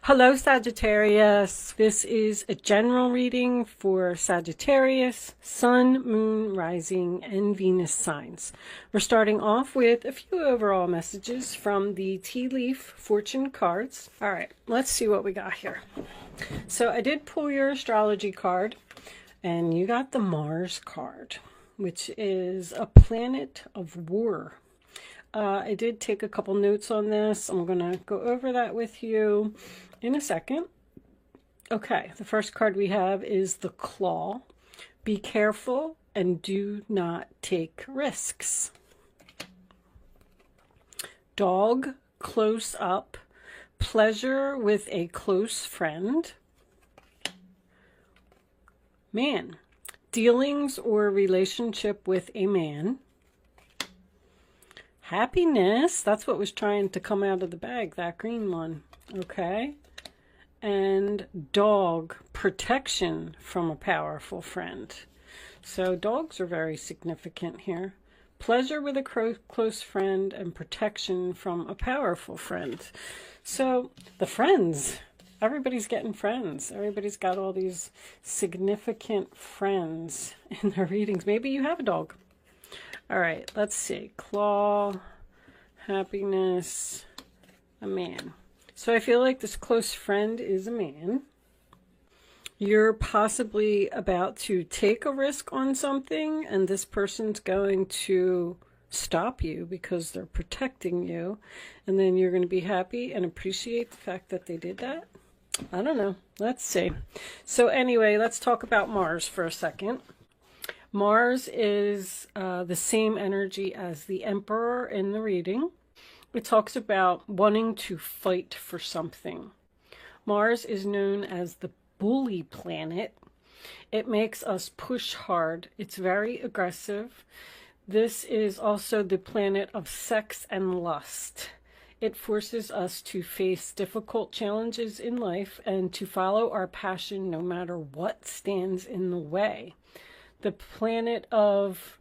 Hello, Sagittarius. This is a general reading for Sagittarius, Sun, Moon, Rising, and Venus signs. We're starting off with a few overall messages from the Tea Leaf Fortune cards. All right, let's see what we got here. So I did pull your astrology card, and you got the Mars card, which is a planet of war. I did take a couple notes on this. I'm going to go over that with you in a second. Okay, the first card we have is the Claw. Be careful and do not take risks. Dog, close up. Pleasure with a close friend. Man, dealings or relationship with a man. Happiness, that's what was trying to come out of the bag, that green one. Okay. And dog, protection from a powerful friend. So dogs are very significant here. Pleasure with a close friend and protection from a powerful friend. So the friends, everybody's getting friends. Everybody's got all these significant friends in their readings. Maybe you have a dog. All right, let's see. Claw, happiness, a man. So I feel like this close friend is a man. You're possibly about to take a risk on something, and this person's going to stop you because they're protecting you. And then you're going to be happy and appreciate the fact that they did that. I don't know. Let's see. So anyway, let's talk about Mars for a second. Mars is the same energy as the Emperor in the reading. It talks about wanting to fight for something. Mars is known as the bully planet. It makes us push hard. It's very aggressive. This is also the planet of sex and lust. It forces us to face difficult challenges in life and to follow our passion no matter what stands in the way. The planet of,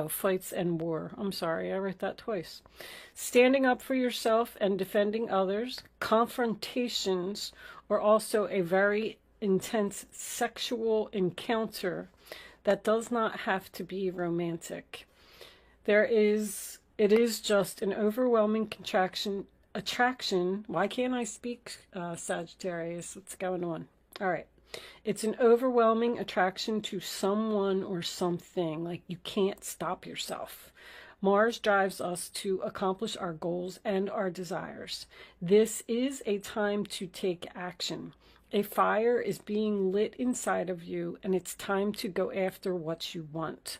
fights and war. I'm sorry, I wrote that twice. Standing up for yourself and defending others. Confrontations are also a very intense sexual encounter that does not have to be romantic. It is just an overwhelming attraction. Why can't I speak, Sagittarius? What's going on? All right. It's an overwhelming attraction to someone or something, like you can't stop yourself. Mars drives us to accomplish our goals and our desires. This is a time to take action. A fire is being lit inside of you, and it's time to go after what you want.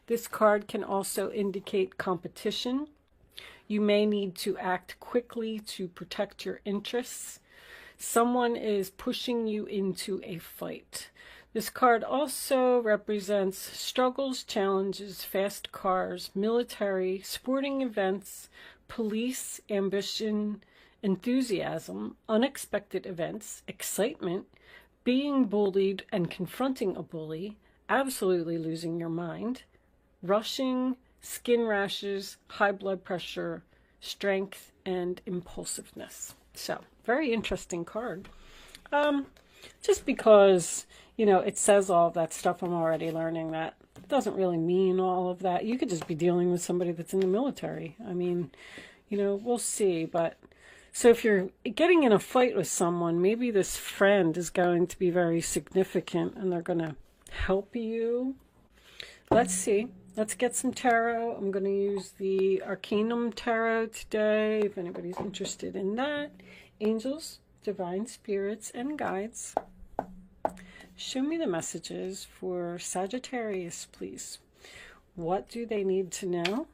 This card can also indicate competition. You may need to act quickly to protect your interests. Someone is pushing you into a fight. This card also represents struggles, challenges, fast cars, military, sporting events, police, ambition, enthusiasm, unexpected events, excitement, being bullied and confronting a bully, absolutely losing your mind, rushing, skin rashes, high blood pressure, strength, and impulsiveness. So, very interesting card. Just because, it says all of that stuff, I'm already learning that it doesn't really mean all of that. You could just be dealing with somebody that's in the military. I mean, we'll see. But so if you're getting in a fight with someone, maybe this friend is going to be very significant and they're going to help you. Let's see. Let's get some tarot. I'm going to use the Arcanum Tarot today, if anybody's interested in that. Angels, divine spirits, and guides. Show me the messages for Sagittarius, please. What do they need to know?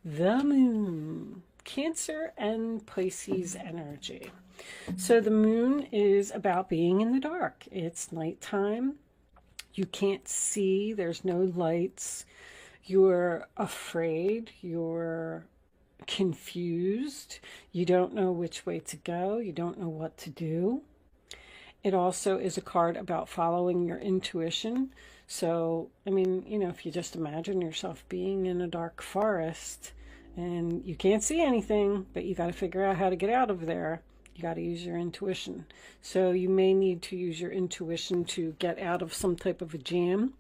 The Moon, Cancer and Pisces energy. So the Moon is about being in the dark. It's nighttime. You can't see. There's no lights. You're afraid. You're confused. You don't know which way to go. You don't know what to do. It also is a card about following your intuition. So, I mean, if you just imagine yourself being in a dark forest and you can't see anything, but you got to figure out how to get out of there. You got to use your intuition. So you may need to use your intuition to get out of some type of a jam.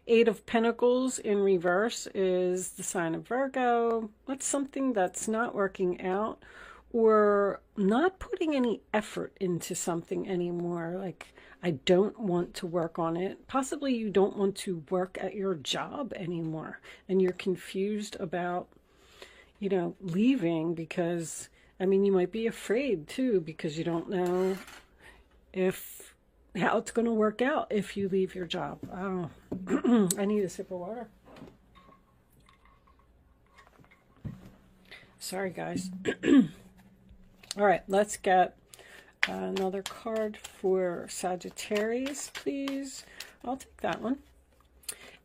8 of Pentacles in reverse is the sign of Virgo. That's something that's not working out, or not putting any effort into something anymore. Like, I don't want to work on it. Possibly you don't want to work at your job anymore, and you're confused about, you know, leaving, because, I mean, you might be afraid too, because you don't know how it's going to work out if you leave your job. I don't know. I need a sip of water. Sorry, guys. All right, let's get another card for Sagittarius, please. I'll take that one.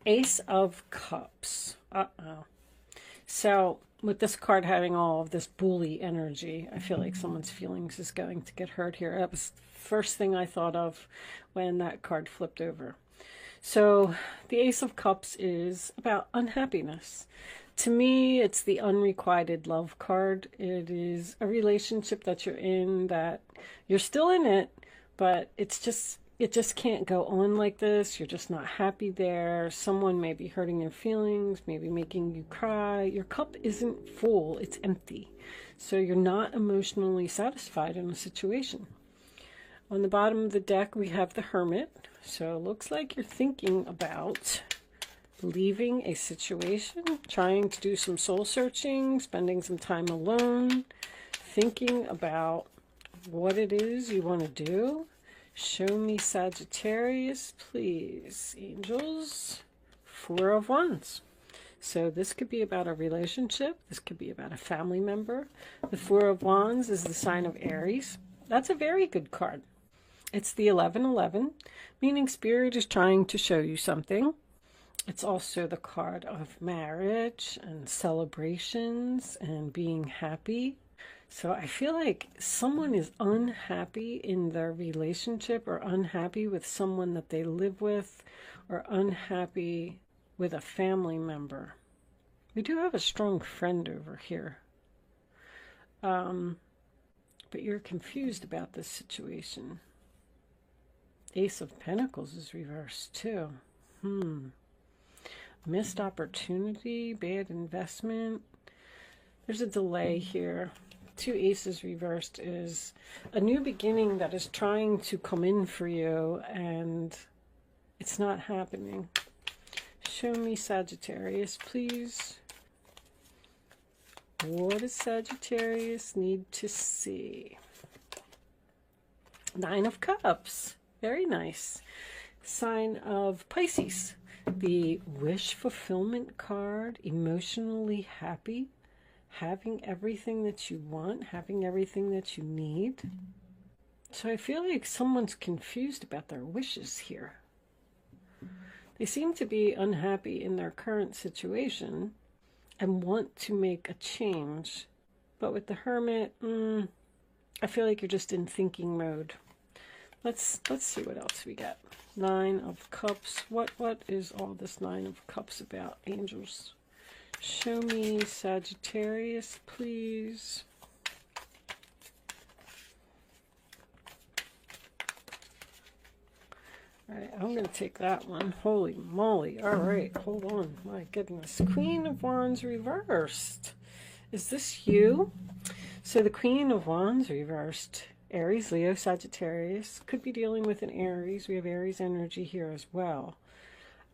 Ace of Cups. Uh-oh. So with this card having all of this bully energy, I feel like someone's feelings is going to get hurt here. That was the first thing I thought of when that card flipped over. So the Ace of Cups is about unhappiness. To me, it's the unrequited love card. It is a relationship that you're in, that you're still in it, but it just can't go on like this. You're just not happy there. Someone may be hurting your feelings, maybe making you cry. Your cup isn't full, it's empty. So you're not emotionally satisfied in a situation. On the bottom of the deck, we have the Hermit. So it looks like you're thinking about leaving a situation, trying to do some soul searching, spending some time alone, thinking about what it is you want to do. Show me Sagittarius, please. Angels, 4 of Wands. So this could be about a relationship. This could be about a family member. The 4 of Wands is the sign of Aries. That's a very good card. It's the 1111, meaning Spirit is trying to show you something. It's also the card of marriage and celebrations and being happy. So I feel like someone is unhappy in their relationship, or unhappy with someone that they live with, or unhappy with a family member. We do have a strong friend over here. But you're confused about this situation. Ace of Pentacles is reversed too. Missed opportunity, bad investment. There's a delay here. 2 aces reversed is a new beginning that is trying to come in for you, and it's not happening. Show me Sagittarius, please. What does Sagittarius need to see? 9 of Cups. Very nice. Sign of Pisces. The wish fulfillment card, emotionally happy, having everything that you want, having everything that you need. So I feel like someone's confused about their wishes here. They seem to be unhappy in their current situation and want to make a change. But with the Hermit, I feel like you're just in thinking mode. Let's see what else we got. 9 of Cups. What is all this 9 of Cups about, angels? Show me Sagittarius, please. All right, I'm going to take that one. Holy moly. All right, hold on. My goodness. Queen of Wands reversed. Is this you? So the Queen of Wands reversed. Aries, Leo, Sagittarius. Could be dealing with an Aries. We have Aries energy here as well.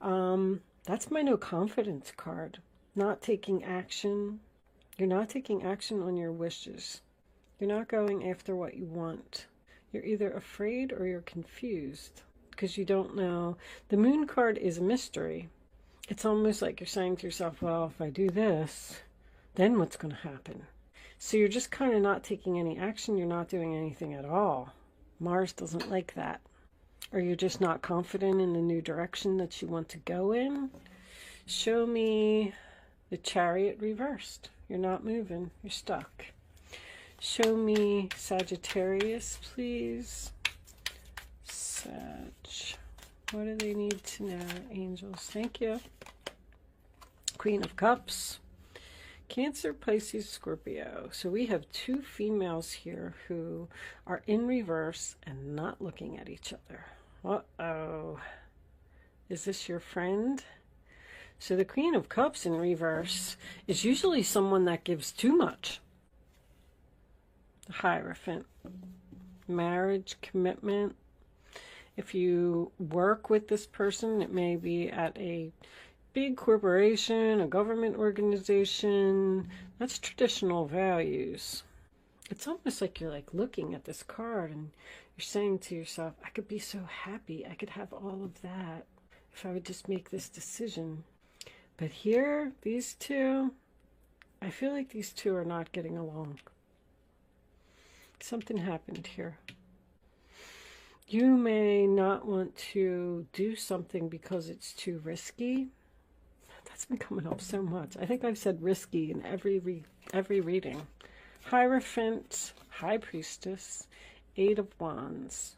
That's my no confidence card. Not taking action. You're not taking action on your wishes. You're not going after what you want. You're either afraid or you're confused because you don't know. The Moon card is a mystery. It's almost like you're saying to yourself, well, if I do this, then what's going to happen? So you're just kind of not taking any action. You're not doing anything at all. Mars doesn't like that. Or you're just not confident in the new direction that you want to go in. Show me the Chariot reversed. You're not moving. You're stuck. Show me Sagittarius, please. Sag. What do they need to know, angels? Thank you. Queen of Cups. Cancer, Pisces, Scorpio. So we have two females here who are in reverse and not looking at each other. Uh-oh. Is this your friend? So the Queen of Cups in reverse is usually someone that gives too much. The Hierophant. Marriage, commitment. If you work with this person, it may be at a big corporation, a government organization. That's traditional values. It's almost like you're like looking at this card and you're saying to yourself, I could be so happy. I could have all of that if I would just make this decision. But here, these two, I feel like these two are not getting along. Something happened here. You may not want to do something because it's too risky. That's been coming up so much. I think I've said risky in every reading. Hierophant, High Priestess, Eight of Wands,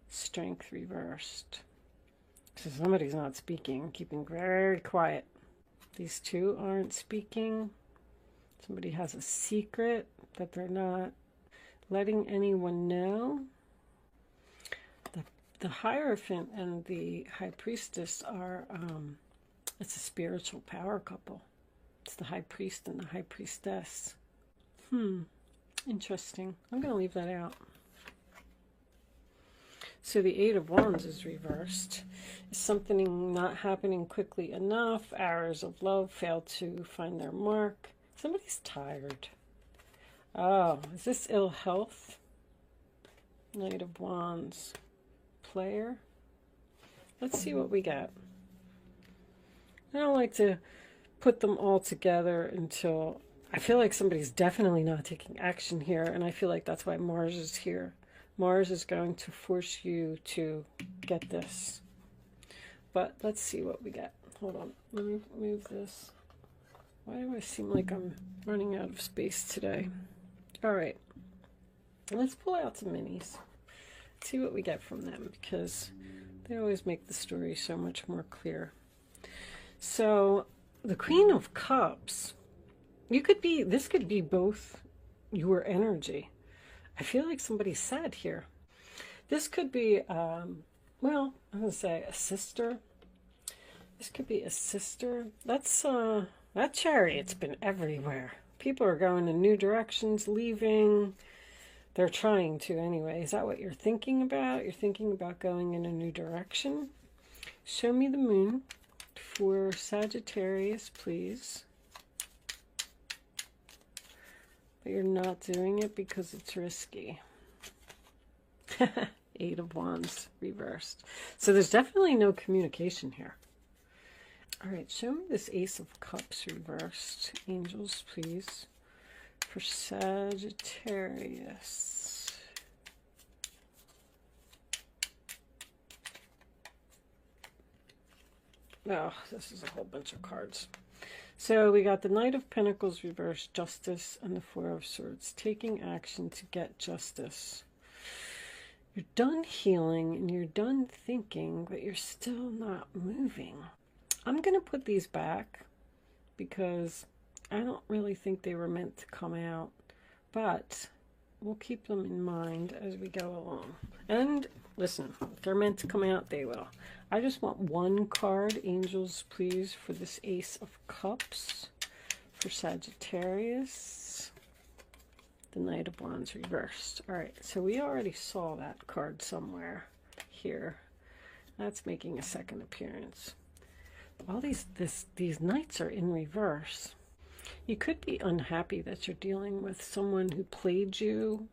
Strength reversed. So somebody's not speaking, keeping very quiet. These two aren't speaking. Somebody has a secret that they're not letting anyone know. The Hierophant and the High Priestess are, it's a spiritual power couple. It's the High Priest and the High Priestess. Interesting. I'm going to leave that out. So the Eight of Wands is reversed. Is something not happening quickly enough? Arrows of love fail to find their mark. Somebody's tired. Oh, is this ill health? Knight of Wands. Player. Let's see what we got. I don't like to put them all together until I feel like somebody's definitely not taking action here, and I feel like that's why Mars is here. Mars is going to force you to get this. But let's see what we get. Hold on. Let me move this. Why do I seem like I'm running out of space today? All right. Let's pull out some minis. See what we get from them, because they always make the story so much more clear. So the Queen of Cups, this could be both your energy. I feel like somebody's sad here. This could be, well, I'm going to say a sister. This could be a sister. That Chariot's been everywhere. People are going in new directions, leaving. They're trying to anyway. Is that what you're thinking about? You're thinking about going in a new direction? Show me the moon for Sagittarius, please. But you're not doing it because it's risky. Eight of Wands reversed. So there's definitely no communication here. All right, show me this Ace of Cups reversed. Angels, please. For Sagittarius. Oh, this is a whole bunch of cards. So we got the Knight of Pentacles reversed, Justice, and the Four of Swords. Taking action to get justice. You're done healing and you're done thinking, but you're still not moving. I'm going to put these back because I don't really think they were meant to come out, but we'll keep them in mind as we go along. And listen, if they're meant to come out, they will. I just want one card, Angels, please, for this Ace of Cups for Sagittarius. The Knight of Wands reversed. All right, so we already saw that card somewhere here. That's making a second appearance. All these knights are in reverse. You could be unhappy that you're dealing with someone who played you.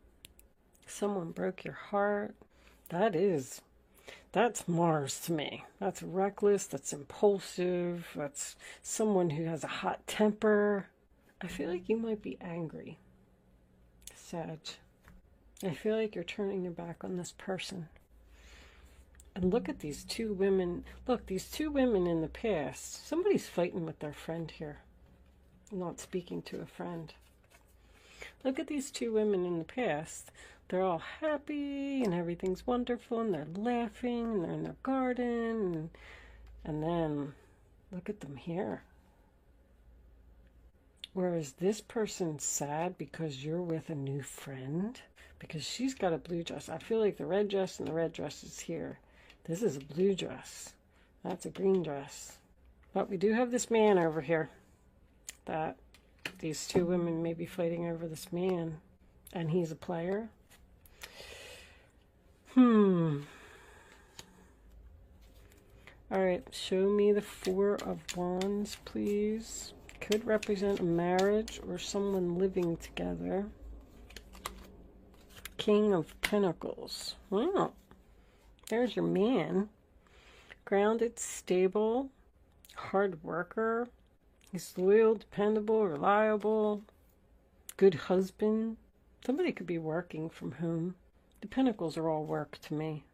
Someone broke your heart. That's Mars to me. That's reckless. That's impulsive. That's someone who has a hot temper. I feel like you might be angry, Sag. I feel like you're turning your back on this person. And look at these two women. Look, these two women in the past. Somebody's fighting with their friend here. Not speaking to a friend. Look at these two women in the past. They're all happy and everything's wonderful and they're laughing and they're in their garden. And then look at them here. Or is this person sad because you're with a new friend? Because she's got a blue dress. I feel like the red dress and the red dress is here. This is a blue dress. That's a green dress. But we do have this man over here. That these two women may be fighting over this man. And he's a player. Alright, show me the Four of Wands, please. Could represent a marriage or someone living together. King of Pentacles. Wow. There's your man. Grounded, stable, hard worker. He's loyal, dependable, reliable, good husband. Somebody could be working from home. The Pentacles are all work to me.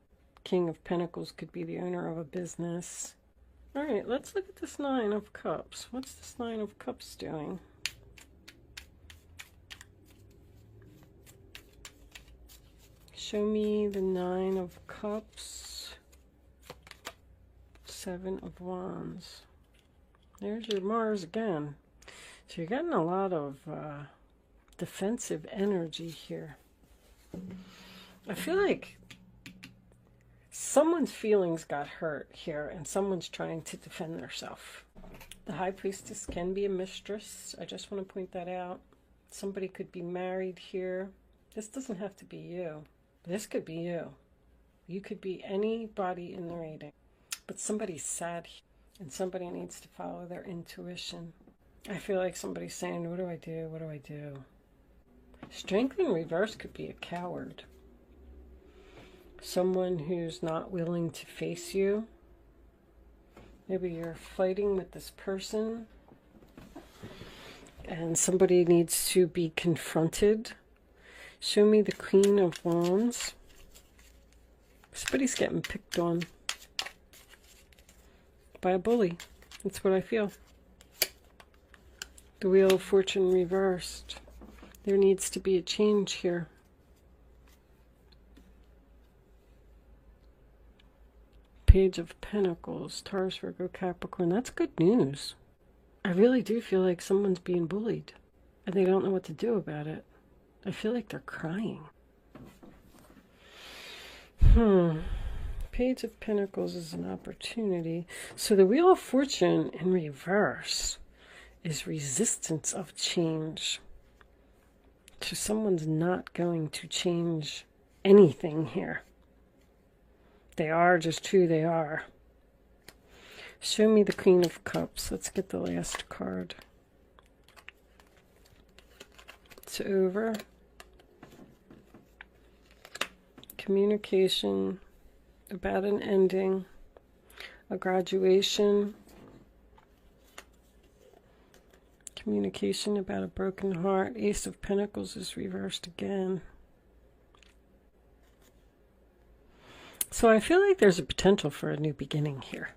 King of Pentacles could be the owner of a business. All right, let's look at this Nine of Cups. What's this Nine of Cups doing? Show me the Nine of Cups. Seven of Wands. There's your Mars again. So you're getting a lot of defensive energy here. I feel like someone's feelings got hurt here and someone's trying to defend themselves. The High Priestess can be a mistress. I just want to point that out. Somebody could be married here. This doesn't have to be you. This could be you. You could be anybody in the reading. But somebody's sad and somebody needs to follow their intuition. I feel like somebody's saying, what do I do? What do I do? Strength in reverse could be a coward. Someone who's not willing to face you. Maybe you're fighting with this person and somebody needs to be confronted. Show me the Queen of Wands. Somebody's getting picked on by a bully. That's what I feel. The Wheel of Fortune reversed. There needs to be a change here. Page of Pentacles, Taurus, Virgo, Capricorn. That's good news. I really do feel like someone's being bullied and they don't know what to do about it. I feel like they're crying. Page of Pentacles is an opportunity. So the Wheel of Fortune in reverse is resistance of change. So someone's not going to change anything here. They are just who they are. Show me the Queen of Cups. Let's get the last card. It's over. Communication about an ending, a graduation, communication about a broken heart. Ace of Pentacles is reversed again. So I feel like there's a potential for a new beginning here.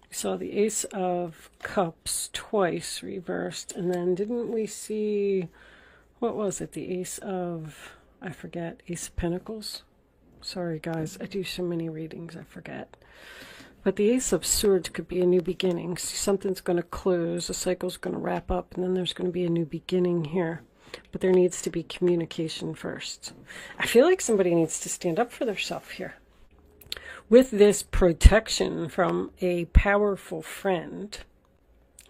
We saw the Ace of Cups twice reversed, and then didn't we see, what was it, the Ace of, I forget, Ace of Pentacles? Sorry guys, I do so many readings, I forget. But the Ace of Swords could be a new beginning. Something's going to close, a cycle's going to wrap up, and then there's going to be a new beginning here. But there needs to be communication first. I feel like somebody needs to stand up for themselves here. With this protection from a powerful friend,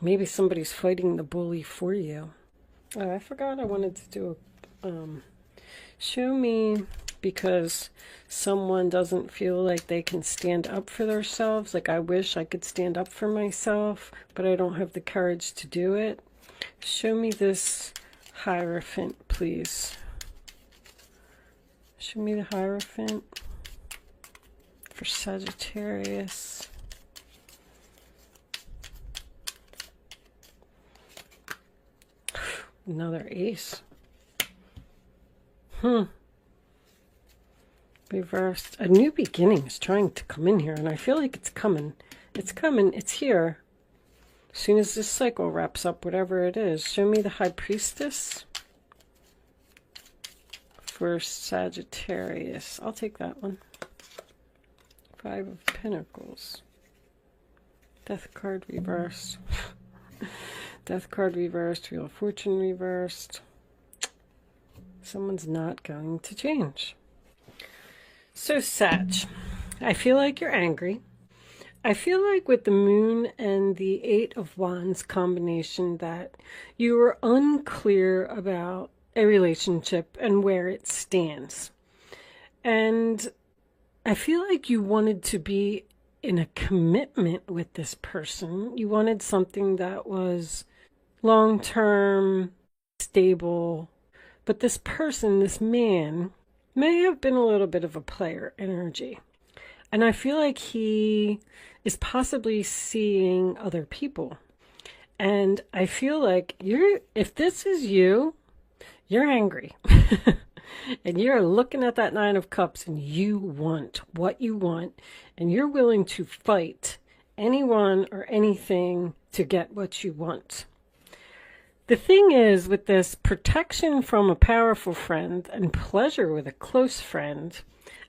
maybe somebody's fighting the bully for you. Oh, I forgot I wanted to do a... show me, because someone doesn't feel like they can stand up for themselves. Like, I wish I could stand up for myself, but I don't have the courage to do it. Show me this Hierophant, please. Show me the Hierophant for Sagittarius. Another ace. Reversed. A new beginning is trying to come in here, and I feel like it's coming. It's coming. It's here. As soon as this cycle wraps up, whatever it is. Show me the High Priestess for Sagittarius. I'll take that one. Five of Pentacles. Death card reversed. Death card reversed. Wheel of Fortune reversed. Someone's not going to change. So Sag, I feel like you're angry. I feel like with the Moon and the Eight of Wands combination that you were unclear about a relationship and where it stands. And I feel like you wanted to be in a commitment with this person. You wanted something that was long-term, stable. But this person, this man, may have been a little bit of a player energy. And I feel like he is possibly seeing other people. And I feel like if this is you, you're angry. And you're looking at that Nine of Cups and you want what you want. And you're willing to fight anyone or anything to get what you want. The thing is, with this protection from a powerful friend and pleasure with a close friend,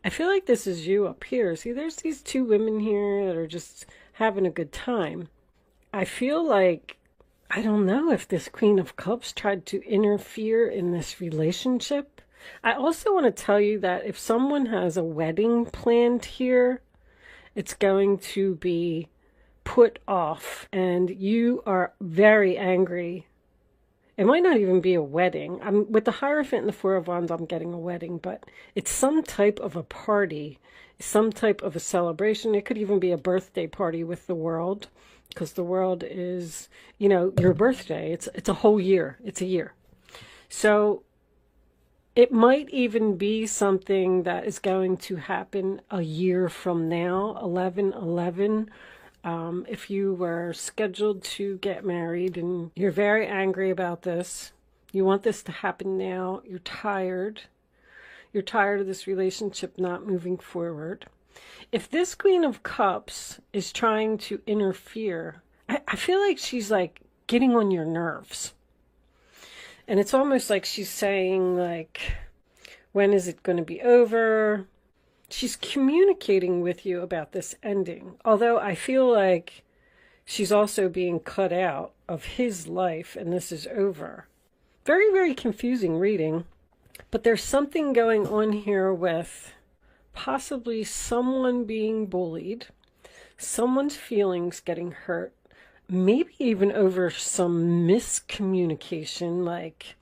I feel like this is you up here. See, there's these two women here that are just having a good time. I feel like, I don't know if this Queen of Cups tried to interfere in this relationship. I also want to tell you that if someone has a wedding planned here, it's going to be put off and you are very angry. It might not even be a wedding. With the Hierophant and the Four of Wands, I'm getting a wedding, but it's some type of a party, some type of a celebration. It could even be a birthday party with the world, because the world is, you know, your birthday. It's a whole year. It's a year. So it might even be something that is going to happen a year from now, 11/11. If you were scheduled to get married and you're very angry about this, you want this to happen now, you're tired of this relationship not moving forward. If this Queen of Cups is trying to interfere, I feel like she's like getting on your nerves. And it's almost like she's saying, like, when is it going to be over? She's communicating with you about this ending. Although I feel like she's also being cut out of his life and this is over. Very, very confusing reading. But there's something going on here with possibly someone being bullied, someone's feelings getting hurt, maybe even over some miscommunication, like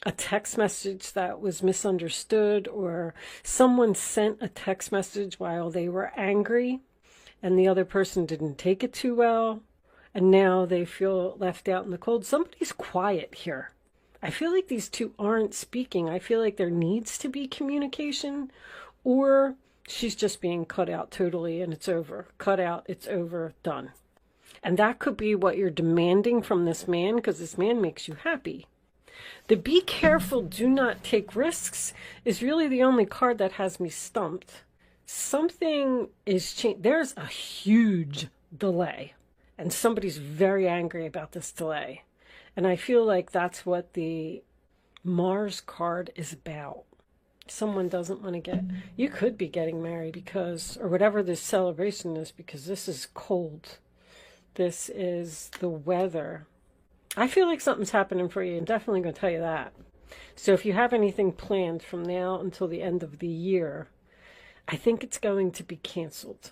a text message that was misunderstood, or someone sent a text message while they were angry and the other person didn't take it too well, and now they feel left out in the cold. Somebody's quiet here. I feel like these two aren't speaking. I feel like there needs to be communication, or she's just being cut out totally and it's over. Cut out, it's over, done. And that could be what you're demanding from this man, because this man makes you happy. The be careful, do not take risks is really the only card that has me stumped. Something is changing. There's a huge delay and somebody's very angry about this delay. And I feel like that's what the Mars card is about. Someone doesn't want to get, you could be getting married because, or whatever this celebration is, because this is cold. This is the weather. I feel like something's happening for you. I'm definitely going to tell you that. So if you have anything planned from now until the end of the year, I think it's going to be canceled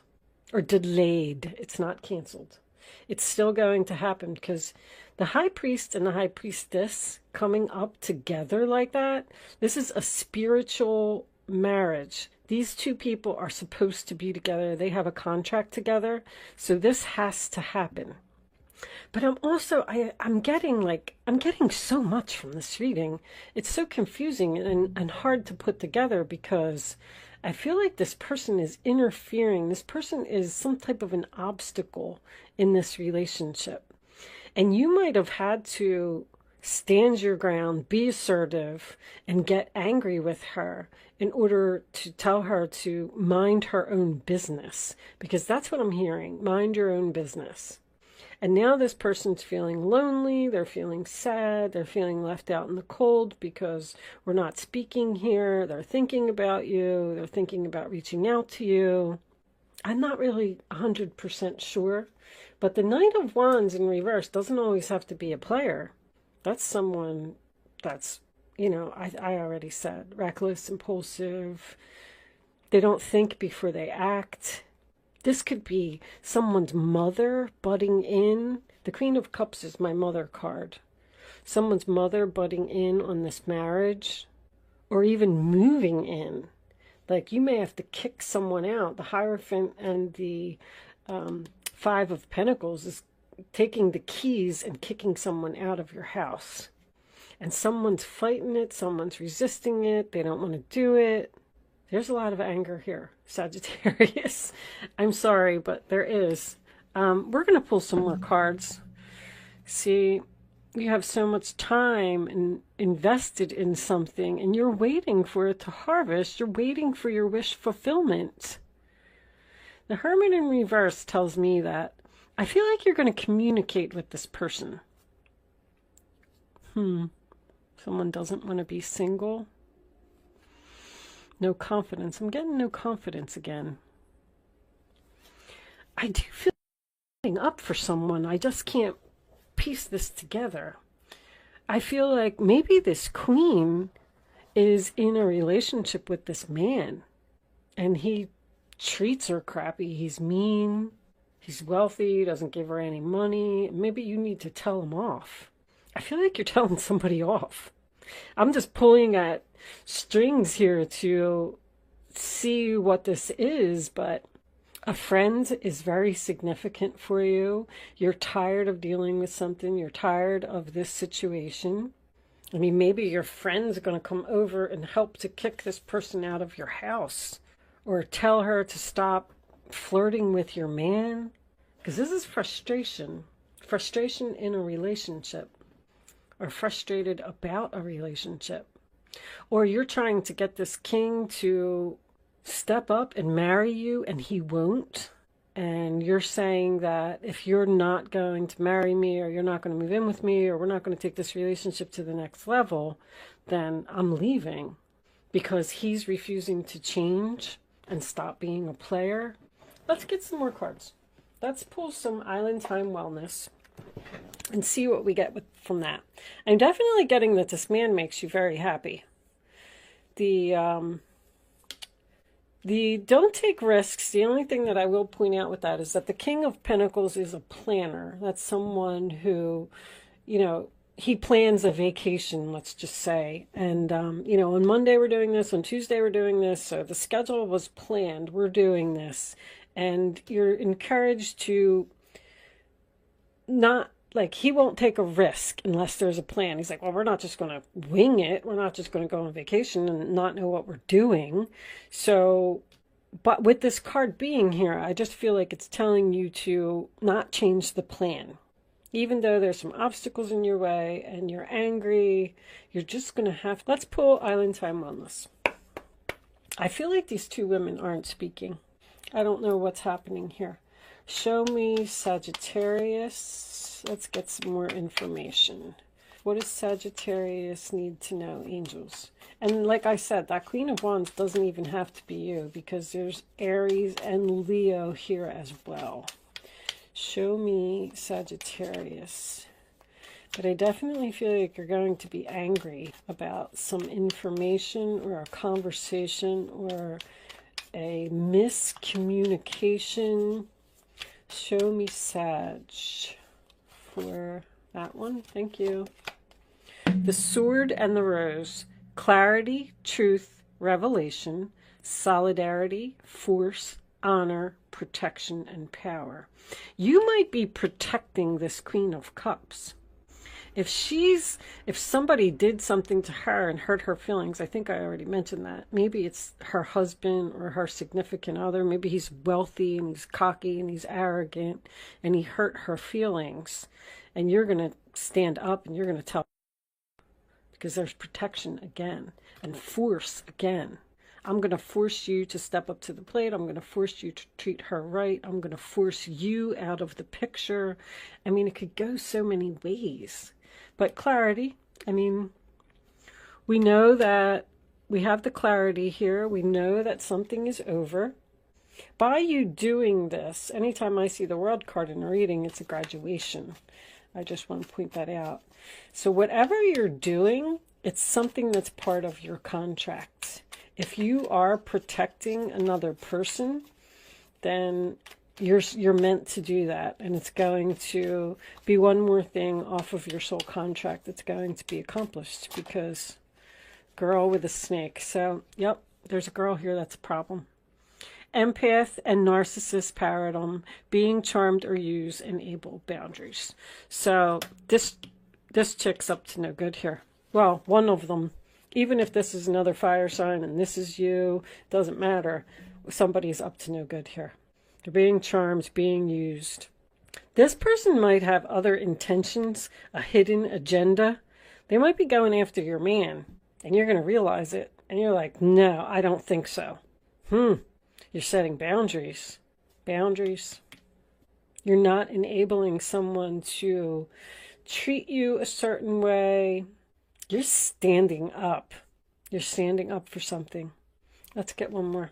or delayed. It's not canceled. It's still going to happen, because the High Priest and the High Priestess coming up together like that, this is a spiritual marriage. These two people are supposed to be together. They have a contract together. So this has to happen. But I'm getting so much from this reading. It's so confusing and hard to put together, because I feel like this person is interfering. This person is some type of an obstacle in this relationship. And you might have had to stand your ground, be assertive, and get angry with her in order to tell her to mind her own business. Because that's what I'm hearing. Mind your own business. And now this person's feeling lonely, they're feeling sad, they're feeling left out in the cold because we're not speaking here. They're thinking about you, they're thinking about reaching out to you. I'm not really 100% sure, but the Knight of Wands in reverse doesn't always have to be a player. That's someone that's, I already said, reckless, impulsive. They don't think before they act. This could be someone's mother butting in. The Queen of Cups is my mother card. Someone's mother butting in on this marriage, or even moving in. Like you may have to kick someone out. The Hierophant and the Five of Pentacles is taking the keys and kicking someone out of your house. And someone's fighting it, someone's resisting it, they don't want to do it. There's a lot of anger here, Sagittarius. I'm sorry, but there is. We're going to pull some more cards. See, you have so much time invested in something, and you're waiting for it to harvest. You're waiting for your wish fulfillment. The Hermit in reverse tells me that I feel like you're going to communicate with this person. Someone doesn't want to be single. No confidence. I'm getting no confidence again. I do feel like up for someone. I just can't piece this together. I feel like maybe this queen is in a relationship with this man, and he treats her crappy. He's mean. He's wealthy. Doesn't give her any money. Maybe you need to tell him off. I feel like you're telling somebody off. I'm just pulling at strings here to see what this is, but a friend is very significant for you. You're tired of dealing with something. You're tired of this situation. I mean, maybe your friend's going to come over and help to kick this person out of your house, or tell her to stop flirting with your man, because this is frustration. Frustration in a relationship, or frustrated about a relationship. Or you're trying to get this king to step up and marry you, and he won't. And you're saying that if you're not going to marry me, or you're not going to move in with me, or we're not going to take this relationship to the next level, then I'm leaving, because he's refusing to change and stop being a player. Let's get some more cards. Let's pull some Island Time Wellness and see what we get from that. I'm definitely getting that this man makes you very happy. The don't take risks. The only thing that I will point out with that is that the King of Pentacles is a planner. That's someone who, he plans a vacation, let's just say. And, on Monday we're doing this, on Tuesday we're doing this. So the schedule was planned. We're doing this. And you're encouraged to not, like, he won't take a risk unless there's a plan. He's like, well, we're not just going to wing it. We're not just going to go on vacation and not know what we're doing. So, but with this card being here, I just feel like it's telling you to not change the plan. Even though there's some obstacles in your way and you're angry, you're just going to have... Let's pull Island Time Wellness. I feel like these two women aren't speaking. I don't know what's happening here. Show me Sagittarius. Let's get some more information. What does Sagittarius need to know, angels? And like I said, that Queen of Wands doesn't even have to be you, because there's Aries and Leo here as well. Show me Sagittarius. But I definitely feel like you're going to be angry about some information or a conversation or a miscommunication. Show me Sag for that one. Thank you. The Sword and the Rose. Clarity, truth, revelation, solidarity, force, honor, protection, and power. You might be protecting this Queen of Cups. If somebody did something to her and hurt her feelings, I think I already mentioned that. Maybe it's her husband or her significant other. Maybe he's wealthy and he's cocky and he's arrogant and he hurt her feelings. And you're going to stand up and you're going to tell, because there's protection again and force again. I'm going to force you to step up to the plate. I'm going to force you to treat her right. I'm going to force you out of the picture. I mean, it could go so many ways. But clarity, I mean, we know that we have the clarity here. We know that something is over. By you doing this, anytime I see the World card in a reading, it's a graduation. I just want to point that out. So whatever you're doing, it's something that's part of your contract. If you are protecting another person, then you're meant to do that, and it's going to be one more thing off of your soul contract that's going to be accomplished. Because girl with a snake. So yep, there's a girl here that's a problem. Empath and narcissist paradigm, being charmed or used, enable boundaries. So this chick's up to no good here. Well, one of them. Even if this is another fire sign and this is you, doesn't matter. Somebody's up to no good here. They're being charmed, being used. This person might have other intentions, a hidden agenda. They might be going after your man, and you're going to realize it. And you're like, no, I don't think so. You're setting boundaries. Boundaries. You're not enabling someone to treat you a certain way. You're standing up. You're standing up for something. Let's get one more.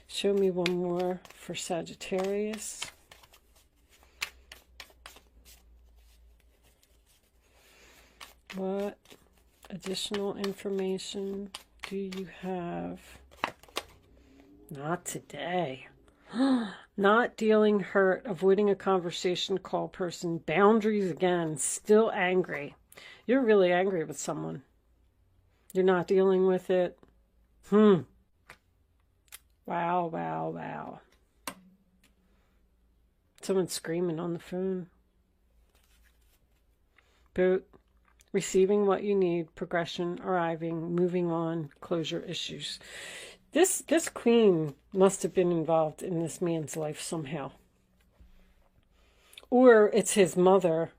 Show me one more for Sagittarius. What additional information do you have? Not today. Not dealing hurt, avoiding a conversation, call person, boundaries again, still angry. You're really angry with someone. You're not dealing with it. Wow, wow, wow. Someone's screaming on the phone. Boot. Receiving what you need, progression, arriving, moving on, closure issues. This queen must have been involved in this man's life somehow. Or it's his mother,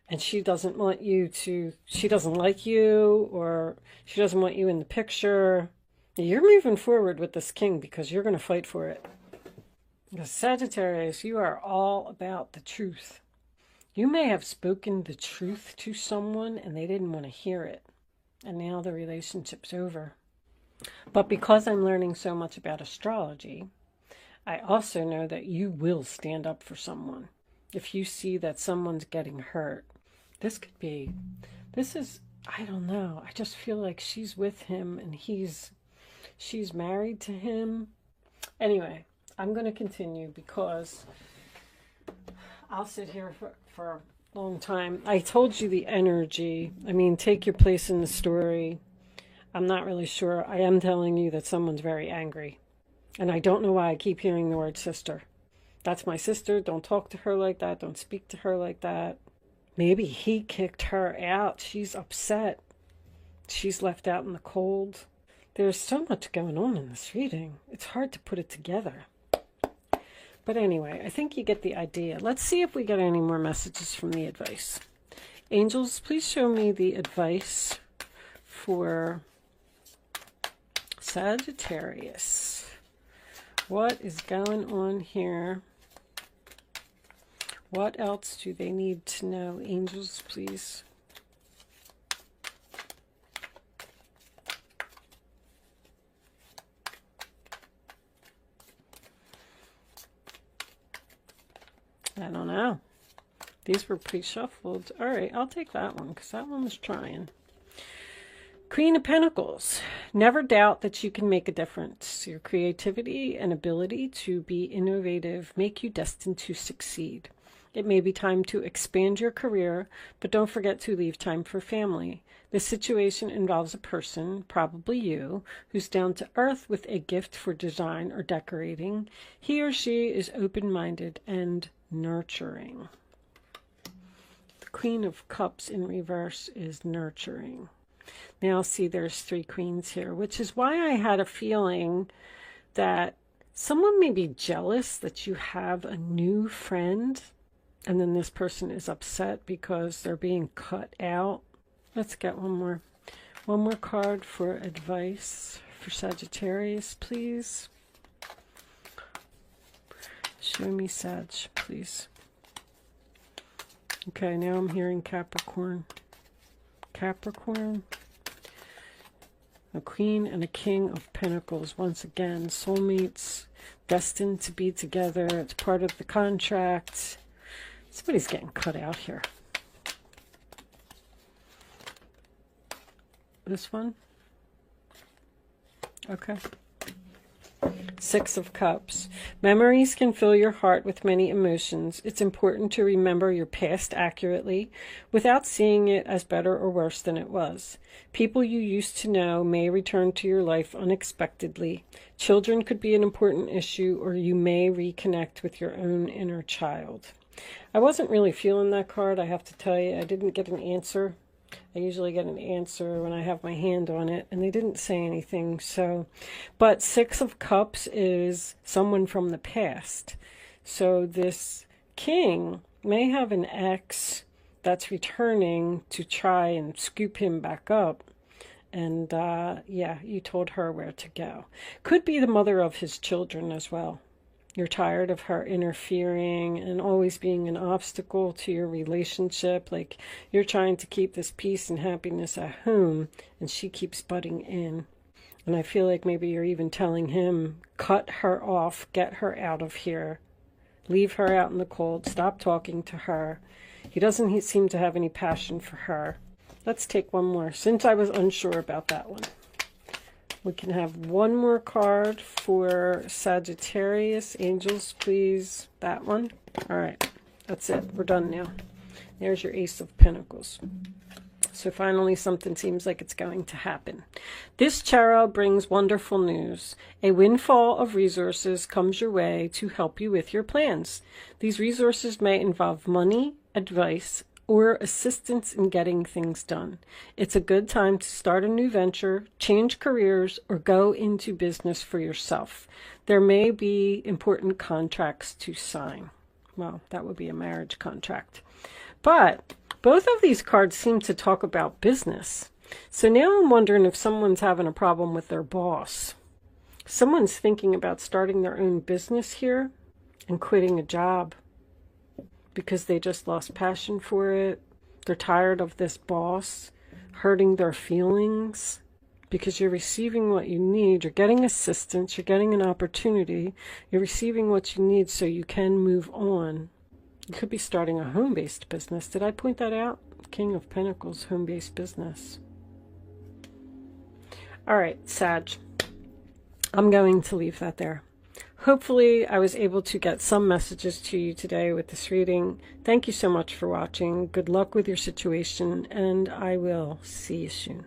and she doesn't want you to, she doesn't like you, or she doesn't want you in the picture. You're moving forward with this king because you're going to fight for it. Because Sagittarius, you are all about the truth. You may have spoken the truth to someone and they didn't want to hear it. And now the relationship's over. But because I'm learning so much about astrology, I also know that you will stand up for someone. If you see that someone's getting hurt, this could be, this is, I don't know. I just feel like she's with him and she's married to him. Anyway, I'm going to continue because I'll sit here for a long time. I told you the energy. I mean, take your place in the story. I'm not really sure. I am telling you that someone's very angry. And I don't know why I keep hearing the word sister. That's my sister. Don't talk to her like that. Don't speak to her like that. Maybe he kicked her out. She's upset. She's left out in the cold. There's so much going on in this reading. It's hard to put it together. But anyway, I think you get the idea. Let's see if we get any more messages from the advice. Angels, please show me the advice for Sagittarius. What is going on here? What else do they need to know? Angels, please. I don't know. These were pre-shuffled. All right, I'll take that one because that one was trying. Queen of Pentacles. Never doubt that you can make a difference. Your creativity and ability to be innovative make you destined to succeed. It may be time to expand your career, but don't forget to leave time for family. This situation involves a person, probably you, who's down to earth with a gift for design or decorating. He or she is open-minded and nurturing. The Queen of Cups in reverse is nurturing. Now see, there's 3 queens here, which is why I had a feeling that someone may be jealous that you have a new friend, and then this person is upset because they're being cut out. Let's get one more card for advice for Sagittarius, please. Show me Sag, please. Okay, now I'm hearing Capricorn. Capricorn. A Queen and a King of Pentacles. Once again, soulmates, destined to be together. It's part of the contract. Somebody's getting cut out here. This one? Okay. Six of Cups. Memories can fill your heart with many emotions. It's important to remember your past accurately without seeing it as better or worse than it was. People you used to know may return to your life unexpectedly. Children could be an important issue, or you may reconnect with your own inner child. I wasn't really feeling that card, I have to tell you. I didn't get an answer. I usually get an answer when I have my hand on it, and they didn't say anything. So, but Six of Cups is someone from the past. So this king may have an ex that's returning to try and scoop him back up. And yeah, you told her where to go. Could be the mother of his children as well. You're tired of her interfering and always being an obstacle to your relationship. Like you're trying to keep this peace and happiness at home, and she keeps butting in. And I feel like maybe you're even telling him, cut her off, get her out of here. Leave her out in the cold. Stop talking to her. He doesn't seem to have any passion for her. Let's take one more, since I was unsure about that one. We can have one more card for Sagittarius. Angels, please. That one. All right. That's it. We're done now. There's your Ace of Pentacles. So finally, something seems like it's going to happen. This tarot brings wonderful news. A windfall of resources comes your way to help you with your plans. These resources may involve money, advice, or assistance in getting things done. It's a good time to start a new venture, change careers, or go into business for yourself. There may be important contracts to sign. Well, that would be a marriage contract. But both of these cards seem to talk about business. So now I'm wondering if someone's having a problem with their boss. Someone's thinking about starting their own business here and quitting a job, because they just lost passion for it. They're tired of this boss hurting their feelings, because you're receiving what you need. You're getting assistance. You're getting an opportunity. You're receiving what you need so you can move on. You could be starting a home-based business. Did I point that out? King of Pentacles, home-based business. All right, Sag. I'm going to leave that there. Hopefully I was able to get some messages to you today with this reading. Thank you so much for watching. Good luck with your situation, and I will see you soon.